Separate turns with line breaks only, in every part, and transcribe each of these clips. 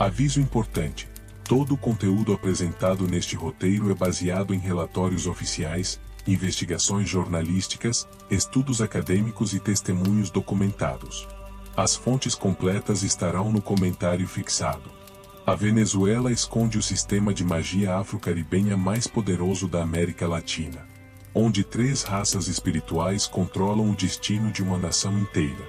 Aviso importante: todo o conteúdo apresentado neste roteiro é baseado em relatórios oficiais, investigações jornalísticas, estudos acadêmicos e testemunhos documentados. As fontes completas estarão no comentário fixado. A Venezuela esconde o sistema de magia afro-caribenha mais poderoso da América Latina, onde 3 raças espirituais controlam o destino de uma nação inteira.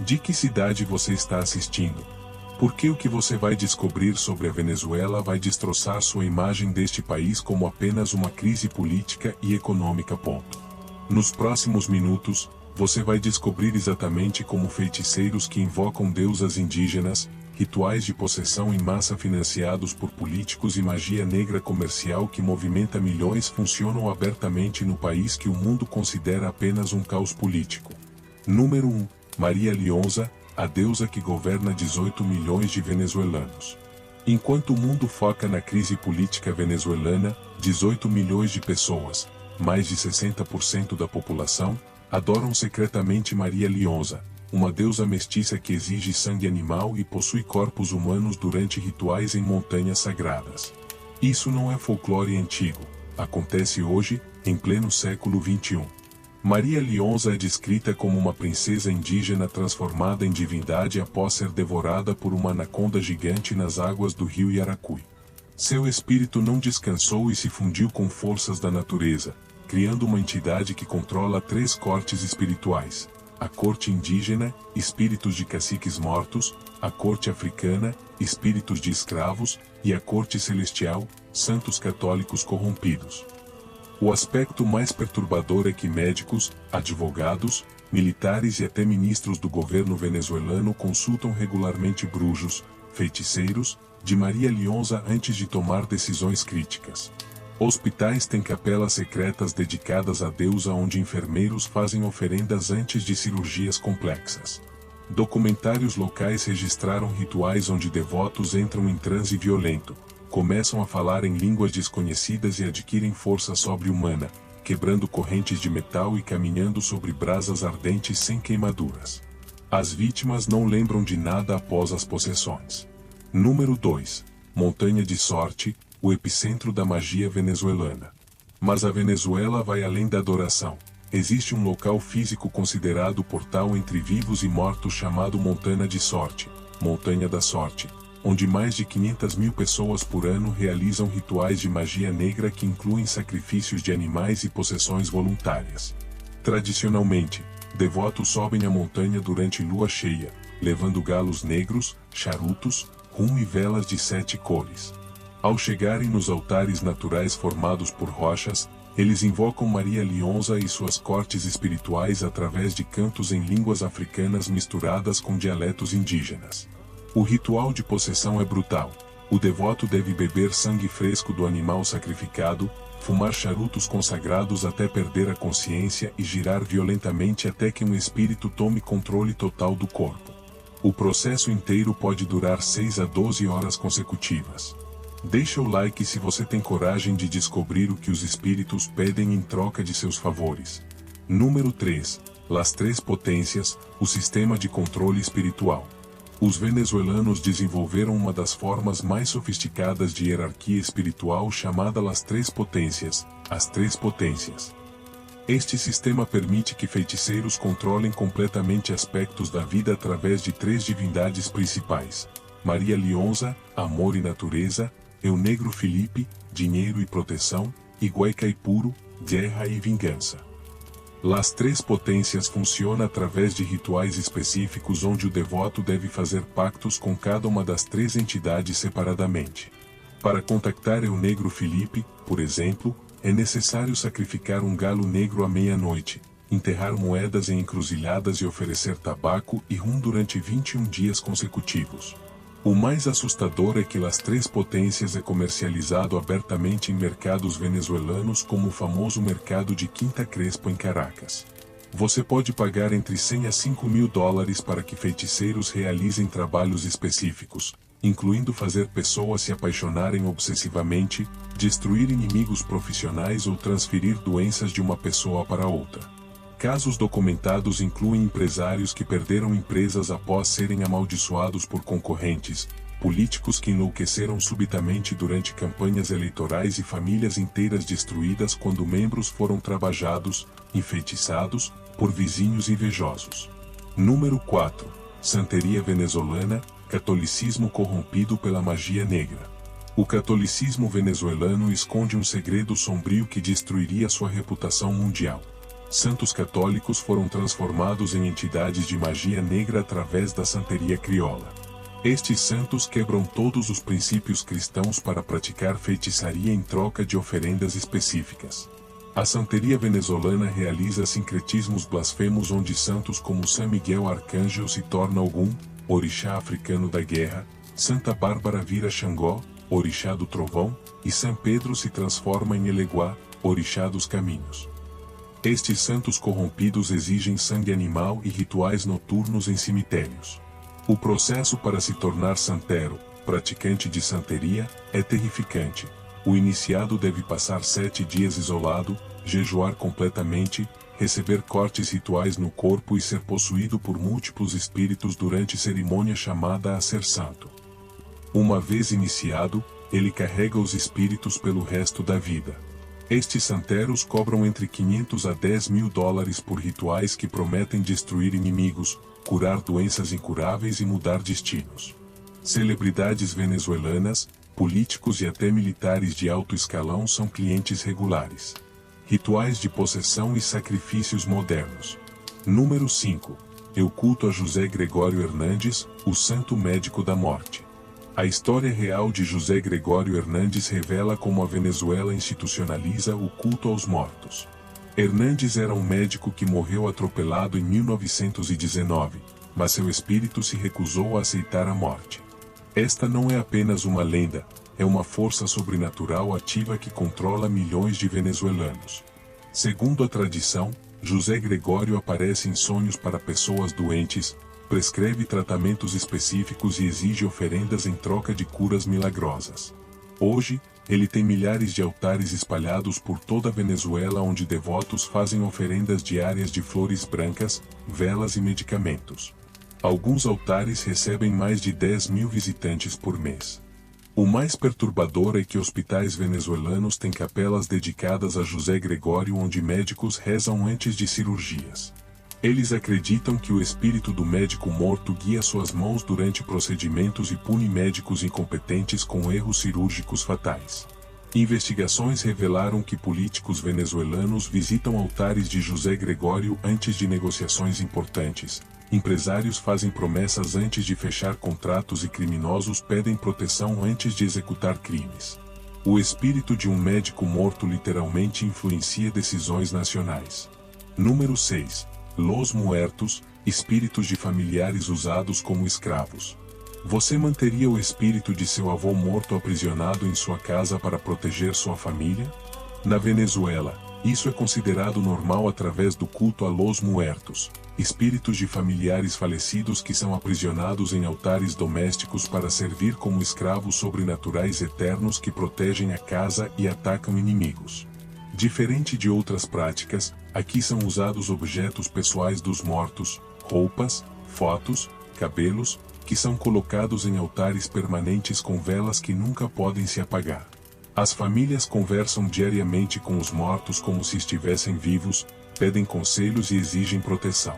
De que cidade você está assistindo? Porque o que você vai descobrir sobre a Venezuela vai destroçar sua imagem deste país como apenas uma crise política e econômica. Nos próximos minutos, você vai descobrir exatamente como feiticeiros que invocam deusas indígenas, rituais de possessão em massa financiados por políticos e magia negra comercial que movimenta milhões funcionam abertamente no país que o mundo considera apenas um caos político. Número 1. Maria Lionza, a deusa que governa 18 milhões de venezuelanos. Enquanto o mundo foca na crise política venezuelana, 18 milhões de pessoas, mais de 60% da população, adoram secretamente Maria Lionza, uma deusa mestiça que exige sangue animal e possui corpos humanos durante rituais em montanhas sagradas. Isso não é folclore antigo, acontece hoje, em pleno século XXI. Maria Lionza é descrita como uma princesa indígena transformada em divindade após ser devorada por uma anaconda gigante nas águas do rio Yaracuy. Seu espírito não descansou e se fundiu com forças da natureza, criando uma entidade que controla 3 cortes espirituais: a corte indígena, espíritos de caciques mortos; a corte africana, espíritos de escravos; e a corte celestial, santos católicos corrompidos. O aspecto mais perturbador é que médicos, advogados, militares e até ministros do governo venezuelano consultam regularmente brujos, feiticeiros, de Maria Lionza antes de tomar decisões críticas. Hospitais têm capelas secretas dedicadas à deusa onde enfermeiros fazem oferendas antes de cirurgias complexas. Documentários locais registraram rituais onde devotos entram em transe violento, começam a falar em línguas desconhecidas e adquirem força sobre-humana, quebrando correntes de metal e caminhando sobre brasas ardentes sem queimaduras. As vítimas não lembram de nada após as possessões. Número 2. Montanha de Sorte, o epicentro da magia venezuelana. Mas a Venezuela vai além da adoração. Existe um local físico considerado portal entre vivos e mortos chamado Montanha de Sorte, Montanha da Sorte, onde mais de 500 mil pessoas por ano realizam rituais de magia negra que incluem sacrifícios de animais e possessões voluntárias. Tradicionalmente, devotos sobem a montanha durante lua cheia, levando galos negros, charutos, rum e velas de 7 cores. Ao chegarem nos altares naturais formados por rochas, eles invocam Maria Lionza e suas cortes espirituais através de cantos em línguas africanas misturadas com dialetos indígenas. O ritual de possessão é brutal. O devoto deve beber sangue fresco do animal sacrificado, fumar charutos consagrados até perder a consciência e girar violentamente até que um espírito tome controle total do corpo. O processo inteiro pode durar 6 a 12 horas consecutivas. Deixa o like se você tem coragem de descobrir o que os espíritos pedem em troca de seus favores. Número 3. Las 3 Potências, o sistema de controle espiritual. Os venezuelanos desenvolveram uma das formas mais sofisticadas de hierarquia espiritual chamada Las 3 Potências, as 3 Potências. Este sistema permite que feiticeiros controlem completamente aspectos da vida através de 3 divindades principais: Maria Lionza, amor e natureza; Eu Negro Felipe, dinheiro e proteção; e Guaicaipuro, guerra e vingança. Las 3 Potências funciona através de rituais específicos onde o devoto deve fazer pactos com cada uma das 3 entidades separadamente. Para contactar Eu Negro Felipe, por exemplo, é necessário sacrificar um galo negro à meia-noite, enterrar moedas em encruzilhadas e oferecer tabaco e rum durante 21 dias consecutivos. O mais assustador é que Las 3 Potências é comercializado abertamente em mercados venezuelanos como o famoso mercado de Quinta Crespo em Caracas. Você pode pagar entre 100 a 5 mil dólares para que feiticeiros realizem trabalhos específicos, incluindo fazer pessoas se apaixonarem obsessivamente, destruir inimigos profissionais ou transferir doenças de uma pessoa para outra. Casos documentados incluem empresários que perderam empresas após serem amaldiçoados por concorrentes, políticos que enlouqueceram subitamente durante campanhas eleitorais e famílias inteiras destruídas quando membros foram trabalhados, enfeitiçados, por vizinhos invejosos. Número 4. Santeria venezuelana, catolicismo corrompido pela magia negra. O catolicismo venezuelano esconde um segredo sombrio que destruiria sua reputação mundial. Santos católicos foram transformados em entidades de magia negra através da santeria crioula. Estes santos quebram todos os princípios cristãos para praticar feitiçaria em troca de oferendas específicas. A santeria venezuelana realiza sincretismos blasfemos onde santos como São Miguel Arcanjo se torna Ogum, orixá africano da guerra, Santa Bárbara vira Xangó, orixá do trovão, e São Pedro se transforma em Eleguá, orixá dos caminhos. Estes santos corrompidos exigem sangue animal e rituais noturnos em cemitérios. O processo para se tornar santero, praticante de santeria, é terrificante. O iniciado deve passar 7 dias isolado, jejuar completamente, receber cortes rituais no corpo e ser possuído por múltiplos espíritos durante cerimônia chamada a ser santo. Uma vez iniciado, ele carrega os espíritos pelo resto da vida. Estes santeros cobram entre 500 a 10 mil dólares por rituais que prometem destruir inimigos, curar doenças incuráveis e mudar destinos. Celebridades venezuelanas, políticos e até militares de alto escalão são clientes regulares. Rituais de possessão e sacrifícios modernos. Número 5. Eu culto a José Gregório Hernandes, o santo médico da morte. A história real de José Gregório Hernandes revela como a Venezuela institucionaliza o culto aos mortos. Hernandes era um médico que morreu atropelado em 1919, mas seu espírito se recusou a aceitar a morte. Esta não é apenas uma lenda, é uma força sobrenatural ativa que controla milhões de venezuelanos. Segundo a tradição, José Gregório aparece em sonhos para pessoas doentes, prescreve tratamentos específicos e exige oferendas em troca de curas milagrosas. Hoje, ele tem milhares de altares espalhados por toda a Venezuela onde devotos fazem oferendas diárias de flores brancas, velas e medicamentos. Alguns altares recebem mais de 10 mil visitantes por mês. O mais perturbador é que hospitais venezuelanos têm capelas dedicadas a José Gregório onde médicos rezam antes de cirurgias. Eles acreditam que o espírito do médico morto guia suas mãos durante procedimentos e pune médicos incompetentes com erros cirúrgicos fatais. Investigações revelaram que políticos venezuelanos visitam altares de José Gregório antes de negociações importantes, empresários fazem promessas antes de fechar contratos e criminosos pedem proteção antes de executar crimes. O espírito de um médico morto literalmente influencia decisões nacionais. Número 6. Los Muertos, espíritos de familiares usados como escravos. Você manteria o espírito de seu avô morto aprisionado em sua casa para proteger sua família? Na Venezuela, isso é considerado normal através do culto a Los Muertos, espíritos de familiares falecidos que são aprisionados em altares domésticos para servir como escravos sobrenaturais eternos que protegem a casa e atacam inimigos. Diferente de outras práticas, aqui são usados objetos pessoais dos mortos, roupas, fotos, cabelos, que são colocados em altares permanentes com velas que nunca podem se apagar. As famílias conversam diariamente com os mortos como se estivessem vivos, pedem conselhos e exigem proteção.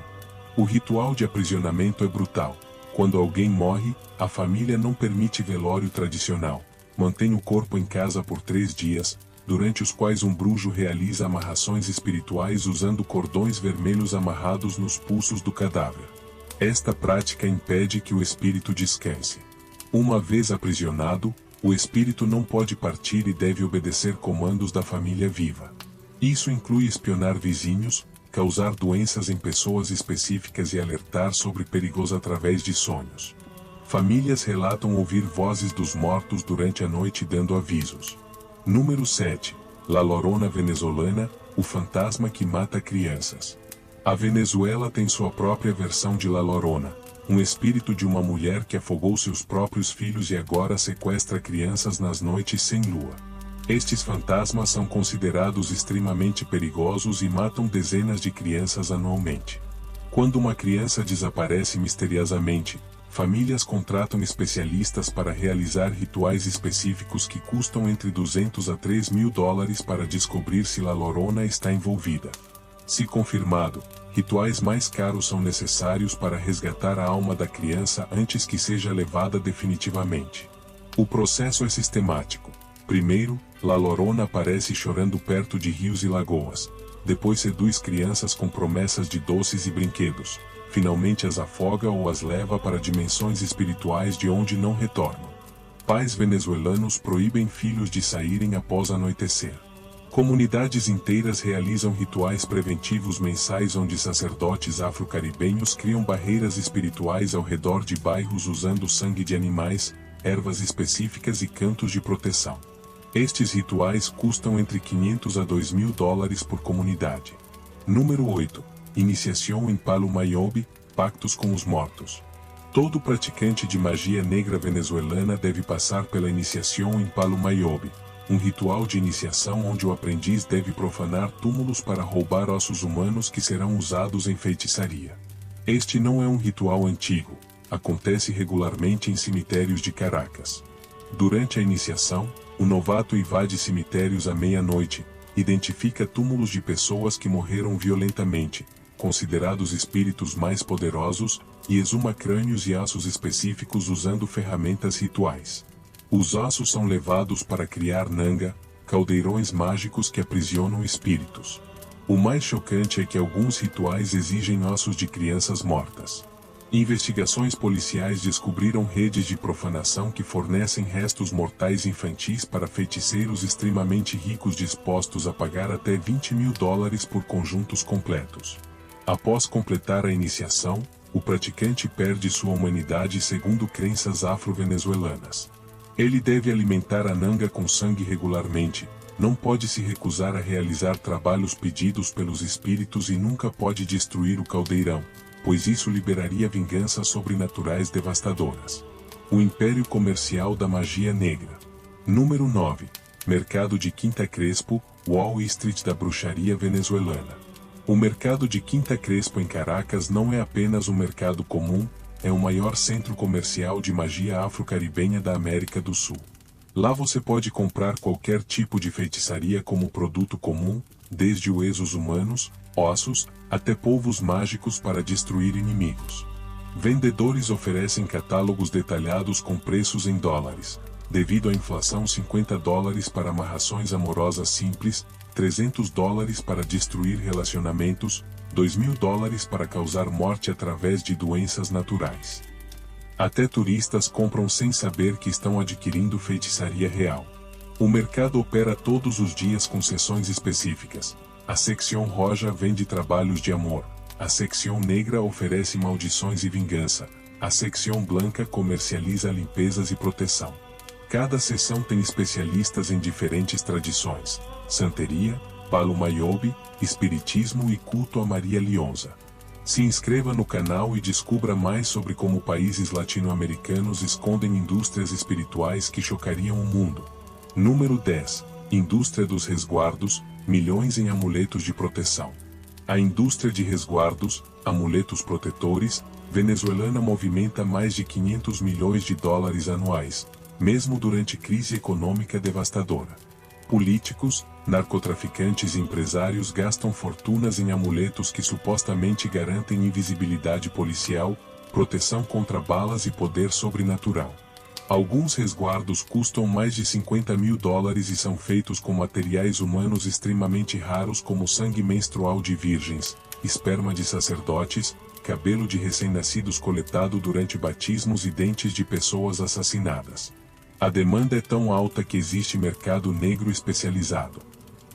O ritual de aprisionamento é brutal. Quando alguém morre, a família não permite velório tradicional, mantém o corpo em casa por 3 dias, durante os quais um bruxo realiza amarrações espirituais usando cordões vermelhos amarrados nos pulsos do cadáver. Esta prática impede que o espírito descanse. Uma vez aprisionado, o espírito não pode partir e deve obedecer comandos da família viva. Isso inclui espionar vizinhos, causar doenças em pessoas específicas e alertar sobre perigos através de sonhos. Famílias relatam ouvir vozes dos mortos durante a noite dando avisos. Número 7. La Llorona Venezolana, o fantasma que mata crianças. A Venezuela tem sua própria versão de La Llorona, um espírito de uma mulher que afogou seus próprios filhos e agora sequestra crianças nas noites sem lua. Estes fantasmas são considerados extremamente perigosos e matam dezenas de crianças anualmente. Quando uma criança desaparece misteriosamente, Famílias contratam especialistas para realizar rituais específicos que custam entre 200 a 3 mil dólares para descobrir se La Llorona está envolvida. Se confirmado, rituais mais caros são necessários para resgatar a alma da criança antes que seja levada definitivamente. O processo é sistemático. Primeiro, La Llorona aparece chorando perto de rios e lagoas. Depois seduz crianças com promessas de doces e brinquedos. Finalmente as afoga ou as leva para dimensões espirituais de onde não retornam. Pais venezuelanos proíbem filhos de saírem após anoitecer. Comunidades inteiras realizam rituais preventivos mensais onde sacerdotes afro-caribenhos criam barreiras espirituais ao redor de bairros usando sangue de animais, ervas específicas e cantos de proteção. Estes rituais custam entre 500 a 2 mil dólares por comunidade. Número 8. Iniciação em Palo Mayombe, Pactos com os Mortos. Todo praticante de magia negra venezuelana deve passar pela iniciação em Palo Mayombe, um ritual de iniciação onde o aprendiz deve profanar túmulos para roubar ossos humanos que serão usados em feitiçaria. Este não é um ritual antigo, acontece regularmente em cemitérios de Caracas. Durante a iniciação, o novato invade cemitérios à meia-noite, identifica túmulos de pessoas que morreram violentamente, considerados espíritos mais poderosos, e exuma crânios e ossos específicos usando ferramentas rituais. Os ossos são levados para criar nanga, caldeirões mágicos que aprisionam espíritos. O mais chocante é que alguns rituais exigem ossos de crianças mortas. Investigações policiais descobriram redes de profanação que fornecem restos mortais infantis para feiticeiros extremamente ricos dispostos a pagar até 20 mil dólares por conjuntos completos. Após completar a iniciação, o praticante perde sua humanidade segundo crenças afro-venezuelanas. Ele deve alimentar a nanga com sangue regularmente, não pode se recusar a realizar trabalhos pedidos pelos espíritos e nunca pode destruir o caldeirão, pois isso liberaria vinganças sobrenaturais devastadoras. O Império Comercial da Magia Negra. Número 9. Mercado de Quinta Crespo, Wall Street da bruxaria venezuelana. O mercado de Quinta Crespo em Caracas não é apenas um mercado comum, é o maior centro comercial de magia afro-caribenha da América do Sul. Lá você pode comprar qualquer tipo de feitiçaria como produto comum, desde huesos humanos, ossos, até polvos mágicos para destruir inimigos. Vendedores oferecem catálogos detalhados com preços em dólares. Devido à inflação, 50 dólares para amarrações amorosas simples, 300 dólares para destruir relacionamentos, 2.000 dólares para causar morte através de doenças naturais. Até turistas compram sem saber que estão adquirindo feitiçaria real. O mercado opera todos os dias com seções específicas. A secção roja vende trabalhos de amor. A secção negra oferece maldições e vingança. A secção branca comercializa limpezas e proteção. Cada seção tem especialistas em diferentes tradições: santeria, Palo Mayombe, espiritismo e culto a Maria Lionza. Se inscreva no canal e descubra mais sobre como países latino-americanos escondem indústrias espirituais que chocariam o mundo. Número 10. Indústria dos resguardos, milhões em amuletos de proteção. A indústria de resguardos, amuletos protetores, venezuelana movimenta mais de 500 milhões de dólares anuais, mesmo durante crise econômica devastadora. Políticos, narcotraficantes e empresários gastam fortunas em amuletos que supostamente garantem invisibilidade policial, proteção contra balas e poder sobrenatural. Alguns resguardos custam mais de 50 mil dólares e são feitos com materiais humanos extremamente raros como sangue menstrual de virgens, esperma de sacerdotes, cabelo de recém-nascidos coletado durante batismos e dentes de pessoas assassinadas. A demanda é tão alta que existe mercado negro especializado.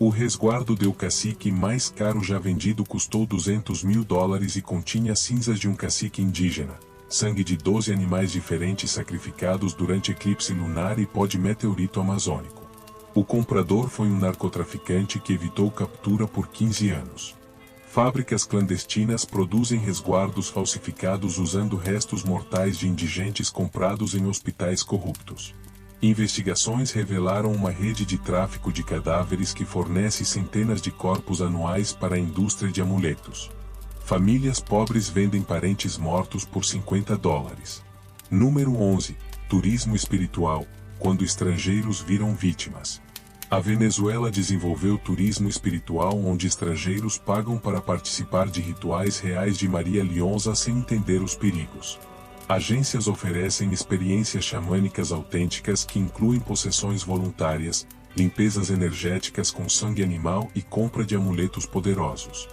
O resguardo do cacique mais caro já vendido custou 200 mil dólares e continha cinzas de um cacique indígena, sangue de 12 animais diferentes sacrificados durante eclipse lunar e pó de meteorito amazônico. O comprador foi um narcotraficante que evitou captura por 15 anos. Fábricas clandestinas produzem resguardos falsificados usando restos mortais de indigentes comprados em hospitais corruptos. Investigações revelaram uma rede de tráfico de cadáveres que fornece centenas de corpos anuais para a indústria de amuletos. Famílias pobres vendem parentes mortos por 50 dólares. Número 11. Turismo espiritual, quando estrangeiros viram vítimas. A Venezuela desenvolveu turismo espiritual onde estrangeiros pagam para participar de rituais reais de Maria Lionza sem entender os perigos. Agências oferecem experiências xamânicas autênticas que incluem possessões voluntárias, limpezas energéticas com sangue animal e compra de amuletos poderosos.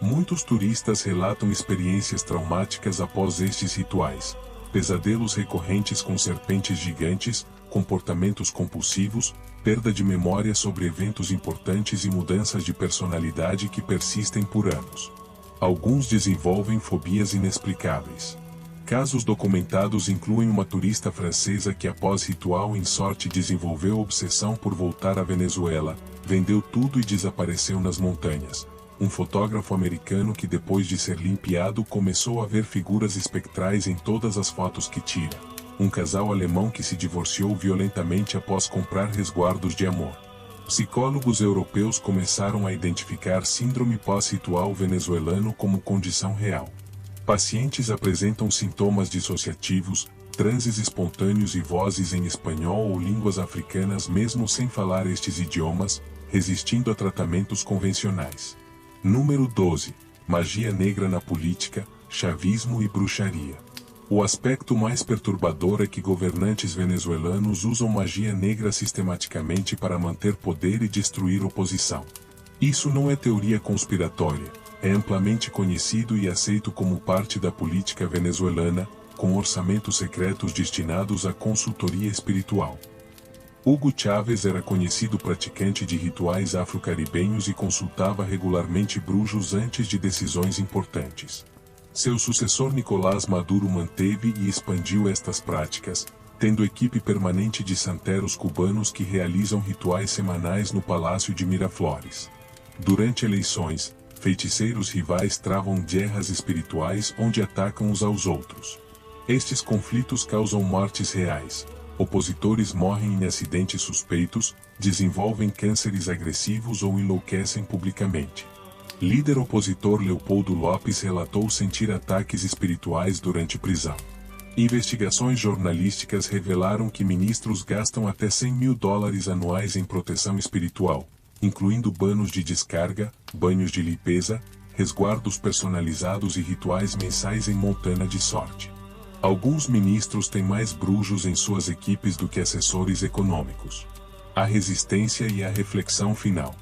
Muitos turistas relatam experiências traumáticas após estes rituais, pesadelos recorrentes com serpentes gigantes, comportamentos compulsivos, perda de memória sobre eventos importantes e mudanças de personalidade que persistem por anos. Alguns desenvolvem fobias inexplicáveis. Casos documentados incluem uma turista francesa que após ritual em sorte desenvolveu obsessão por voltar à Venezuela, vendeu tudo e desapareceu nas montanhas. Um fotógrafo americano que depois de ser limpiado começou a ver figuras espectrais em todas as fotos que tira. Um casal alemão que se divorciou violentamente após comprar resguardos de amor. Psicólogos europeus começaram a identificar síndrome pós-ritual venezuelano como condição real. Pacientes apresentam sintomas dissociativos, transes espontâneos e vozes em espanhol ou línguas africanas mesmo sem falar estes idiomas, resistindo a tratamentos convencionais. Número 12. Magia negra na política, chavismo e bruxaria. O aspecto mais perturbador é que governantes venezuelanos usam magia negra sistematicamente para manter poder e destruir oposição. Isso não é teoria conspiratória, é amplamente conhecido e aceito como parte da política venezuelana, com orçamentos secretos destinados à consultoria espiritual. Hugo Chávez era conhecido praticante de rituais afro-caribenhos e consultava regularmente brujos antes de decisões importantes. Seu sucessor Nicolás Maduro manteve e expandiu estas práticas, tendo equipe permanente de santeros cubanos que realizam rituais semanais no Palácio de Miraflores. Durante eleições, feiticeiros rivais travam guerras espirituais onde atacam uns aos outros. Estes conflitos causam mortes reais, opositores morrem em acidentes suspeitos, desenvolvem cânceres agressivos ou enlouquecem publicamente. Líder opositor Leopoldo Lopes relatou sentir ataques espirituais durante prisão. Investigações jornalísticas revelaram que ministros gastam até $100 mil anuais em proteção espiritual, incluindo banos de descarga, banhos de limpeza, resguardos personalizados e rituais mensais em montana de sorte. Alguns ministros têm mais brujos em suas equipes do que assessores econômicos. A resistência e a reflexão final.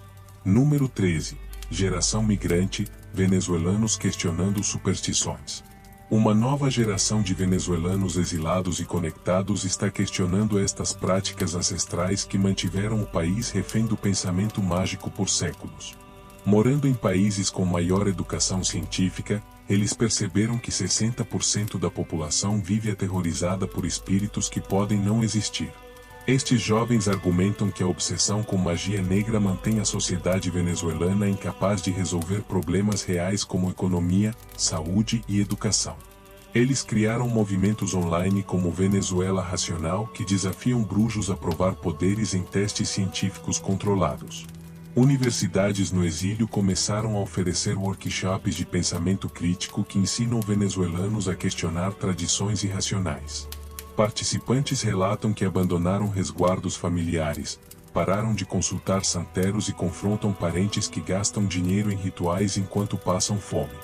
Número 13. Geração migrante, venezuelanos questionando superstições. Uma nova geração de venezuelanos exilados e conectados está questionando estas práticas ancestrais que mantiveram o país refém do pensamento mágico por séculos. Morando em países com maior educação científica, eles perceberam que 60% da população vive aterrorizada por espíritos que podem não existir. Estes jovens argumentam que a obsessão com magia negra mantém a sociedade venezuelana incapaz de resolver problemas reais como economia, saúde e educação. Eles criaram movimentos online como Venezuela Racional que desafiam brujos a provar poderes em testes científicos controlados. Universidades no exílio começaram a oferecer workshops de pensamento crítico que ensinam venezuelanos a questionar tradições irracionais. Participantes relatam que abandonaram resguardos familiares, pararam de consultar santeros e confrontam parentes que gastam dinheiro em rituais enquanto passam fome.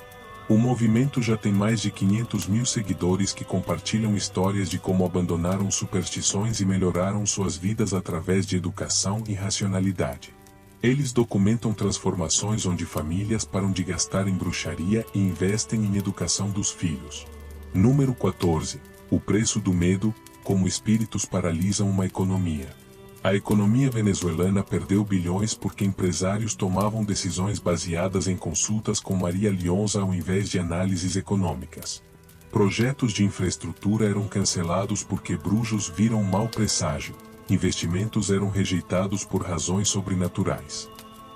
O movimento já tem mais de 500 mil seguidores que compartilham histórias de como abandonaram superstições e melhoraram suas vidas através de educação e racionalidade. Eles documentam transformações onde famílias param de gastar em bruxaria e investem em educação dos filhos. Número 14. O preço do medo, como espíritos paralisam uma economia. A economia venezuelana perdeu bilhões porque empresários tomavam decisões baseadas em consultas com Maria Lionza ao invés de análises econômicas. Projetos de infraestrutura eram cancelados porque brujos viram mau presságio, investimentos eram rejeitados por razões sobrenaturais.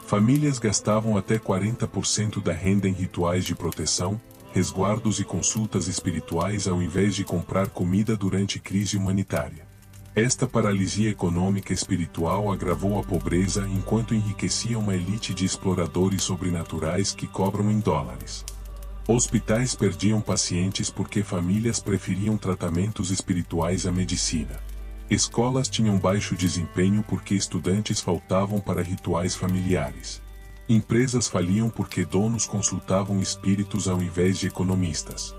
Famílias gastavam até 40% da renda em rituais de proteção, resguardos e consultas espirituais ao invés de comprar comida durante crise humanitária. Esta paralisia econômica e espiritual agravou a pobreza enquanto enriquecia uma elite de exploradores sobrenaturais que cobram em dólares. Hospitais perdiam pacientes porque famílias preferiam tratamentos espirituais à medicina. Escolas tinham baixo desempenho porque estudantes faltavam para rituais familiares. Empresas faliam porque donos consultavam espíritos ao invés de economistas.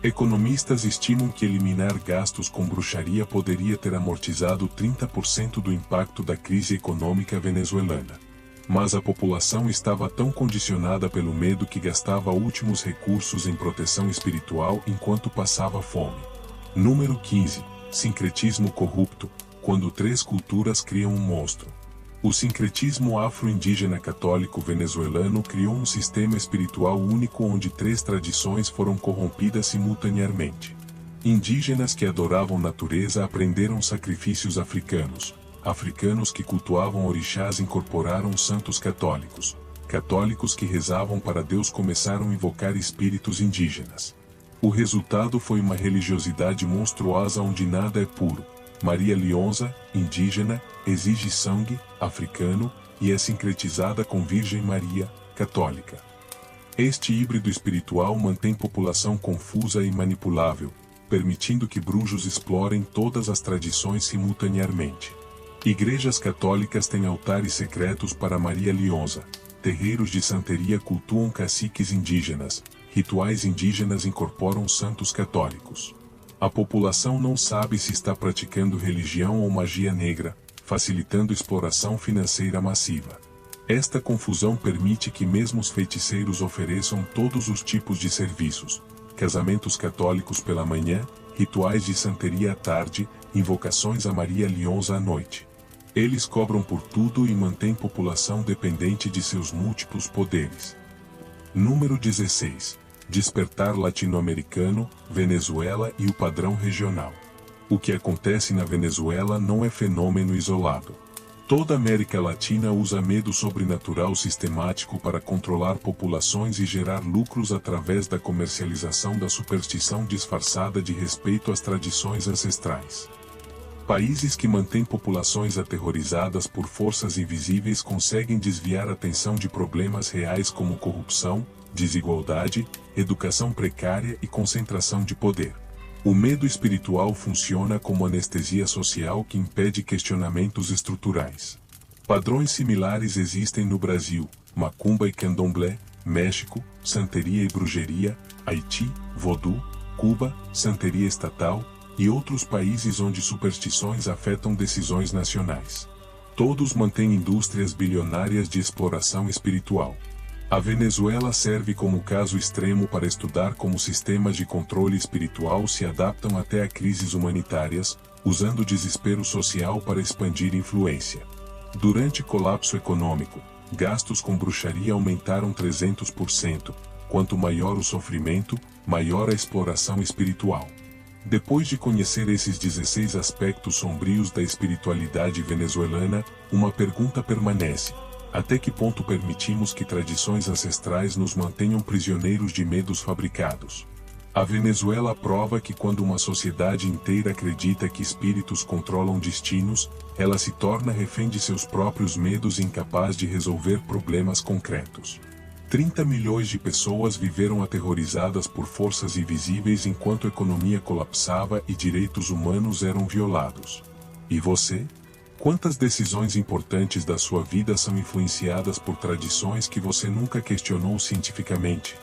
Economistas estimam que eliminar gastos com bruxaria poderia ter amortizado 30% do impacto da crise econômica venezuelana. Mas a população estava tão condicionada pelo medo que gastava últimos recursos em proteção espiritual enquanto passava fome. Número 15. Sincretismo corrupto, quando três culturas criam um monstro. O sincretismo afro-indígena católico venezuelano criou um sistema espiritual único onde três tradições foram corrompidas simultaneamente. Indígenas que adoravam natureza aprenderam sacrifícios africanos. Africanos que cultuavam orixás incorporaram santos católicos. Católicos que rezavam para Deus começaram a invocar espíritos indígenas. O resultado foi uma religiosidade monstruosa onde nada é puro. Maria Lionza, indígena, exige sangue, africano, e é sincretizada com Virgem Maria, católica. Este híbrido espiritual mantém população confusa e manipulável, permitindo que brujos explorem todas as tradições simultaneamente. Igrejas católicas têm altares secretos para Maria Lionza, terreiros de santeria cultuam caciques indígenas, rituais indígenas incorporam santos católicos. A população não sabe se está praticando religião ou magia negra, facilitando exploração financeira massiva. Esta confusão permite que mesmo os feiticeiros ofereçam todos os tipos de serviços: casamentos católicos pela manhã, rituais de santeria à tarde, invocações a Maria Lionza à noite. Eles cobram por tudo e mantêm população dependente de seus múltiplos poderes. Número 16. Despertar latino-americano, Venezuela e o padrão regional. O que acontece na Venezuela não é fenômeno isolado. Toda a América Latina usa medo sobrenatural sistemático para controlar populações e gerar lucros através da comercialização da superstição disfarçada de respeito às tradições ancestrais. Países que mantêm populações aterrorizadas por forças invisíveis conseguem desviar a atenção de problemas reais como corrupção, desigualdade, educação precária e concentração de poder. O medo espiritual funciona como anestesia social que impede questionamentos estruturais. Padrões similares existem no Brasil, macumba e candomblé, México, santeria e bruxaria, Haiti, vodu, Cuba, santeria estatal, e outros países onde superstições afetam decisões nacionais. Todos mantêm indústrias bilionárias de exploração espiritual. A Venezuela serve como caso extremo para estudar como sistemas de controle espiritual se adaptam até a crises humanitárias, usando o desespero social para expandir influência. Durante colapso econômico, gastos com bruxaria aumentaram 300%, quanto maior o sofrimento, maior a exploração espiritual. Depois de conhecer esses 16 aspectos sombrios da espiritualidade venezuelana, uma pergunta permanece: até que ponto permitimos que tradições ancestrais nos mantenham prisioneiros de medos fabricados? A Venezuela prova que quando uma sociedade inteira acredita que espíritos controlam destinos, ela se torna refém de seus próprios medos e incapaz de resolver problemas concretos. 30 milhões de pessoas viveram aterrorizadas por forças invisíveis enquanto a economia colapsava e direitos humanos eram violados. E você? Quantas decisões importantes da sua vida são influenciadas por tradições que você nunca questionou cientificamente?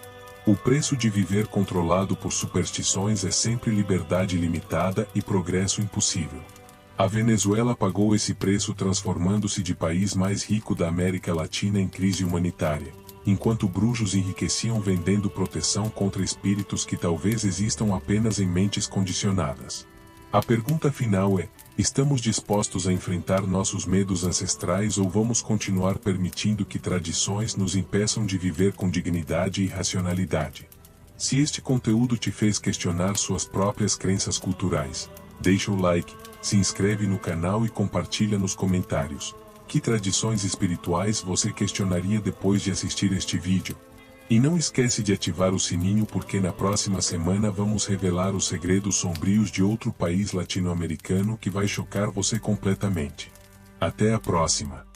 O preço de viver controlado por superstições é sempre liberdade limitada e progresso impossível. A Venezuela pagou esse preço transformando-se de país mais rico da América Latina em crise humanitária, enquanto brujos enriqueciam vendendo proteção contra espíritos que talvez existam apenas em mentes condicionadas. A pergunta final é: estamos dispostos a enfrentar nossos medos ancestrais ou vamos continuar permitindo que tradições nos impeçam de viver com dignidade e racionalidade? Se este conteúdo te fez questionar suas próprias crenças culturais, deixa o like, se inscreve no canal e compartilha nos comentários. Que tradições espirituais você questionaria depois de assistir este vídeo? E não esquece de ativar o sininho porque na próxima semana vamos revelar os segredos sombrios de outro país latino-americano que vai chocar você completamente. Até a próxima!